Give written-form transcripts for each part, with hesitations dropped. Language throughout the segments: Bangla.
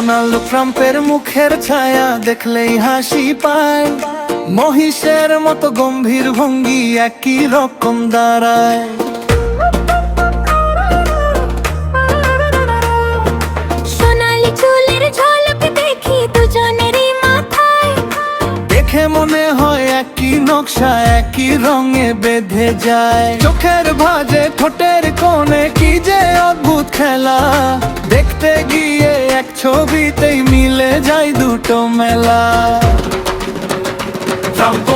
ডোনাল্ড ট্রাম্পের মুখের ছায়া দেখলেই হাসি পায়, মহিষের মতো গম্ভীর ভঙ্গি একই রকম দাঁড়ায়। সোনালি চুলের ঝলক দেখি দুজনেরই মাথায়, দেখে মনে হয় একই নকশা একই রঙে বেঁধে যায়। চোখের ভাঁজে ঠোঁটের কোণে কি যে অদ্ভুত খেলা, দেখতে গিয়ে এক ছবিতেই মিলে যায় দুটো মেলা। ট্রাম্প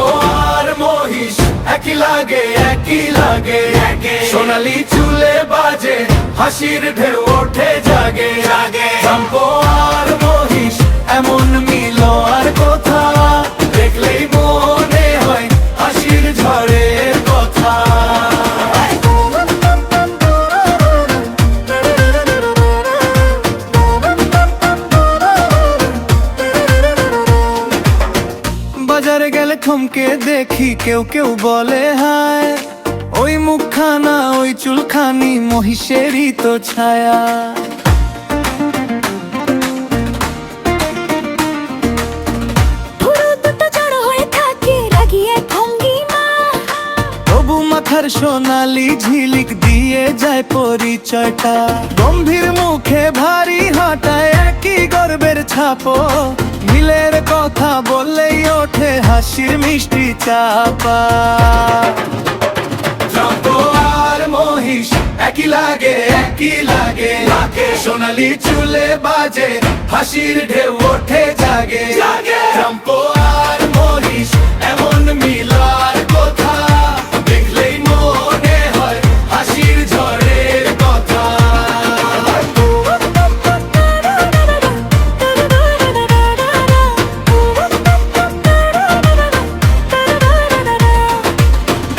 আর মহিষ একই লাগে একই লাগে, সোনালি চুলে বাজে হাসির ঢেউ ওঠে জাগে জাগে। ট্রাম্প আর মহিষ এমন মিল আর কথা, দেখলেই মনে হয় হাসির ঝড়ের কথা। বাজারে গেলে থমকে দেখি কেউ কেউ বলে হায়, ওই মুখখানা ওই চুলখানি মহিষেরই তো ছায়া। পুরো দুটো জড়ো হয়ে থাকে রাগিয়ে ভঙ্গিমা, তবু মাথার সোনালি ঝিলিক দিয়ে যায় পরিচয়টা। গম্ভীর মুখে ভারী হাঁটায় একই গর্বের ছাপো, মিলের কথা বললেই ওঠে হাসির মিষ্টি চাপা। ট্রাম্প আর মহিষ একই লাগে একই লাগে, সোনালি চুলে বাজে হাসির ঢেউ ওঠে জাগে জাগে। ট্রাম্প আর মহিষ এমন মিল আর কথা, দেখলেই মনে হয় হাসির ঝড়ের কথা।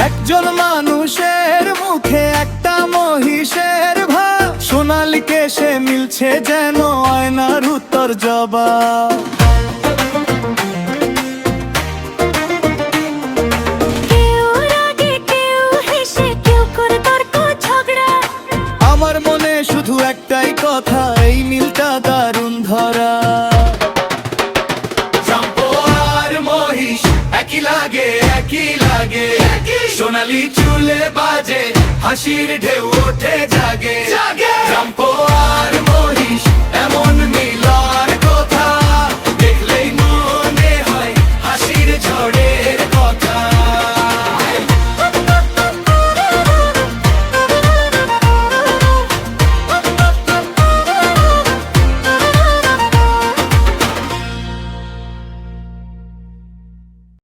একজন মানুষের মুখে একটা মহিষের ভাব, সোনালি কেশে মিলছে যেন আয়নার উত্তর জবাব। কেউ রাগে কেউ হেসে কেউ করে তর্ক ঝগড়া, আমার মনে শুধু একটাই কথা, এই মিলটা দারুণ ধরা। ট্রাম্প আর মহিষ একই লাগে একই লাগে, সোনালি চুলে বাজে হাসির ঢেউ ওঠে জাগে জাগে। ট্রাম্প আর মহিষ এমন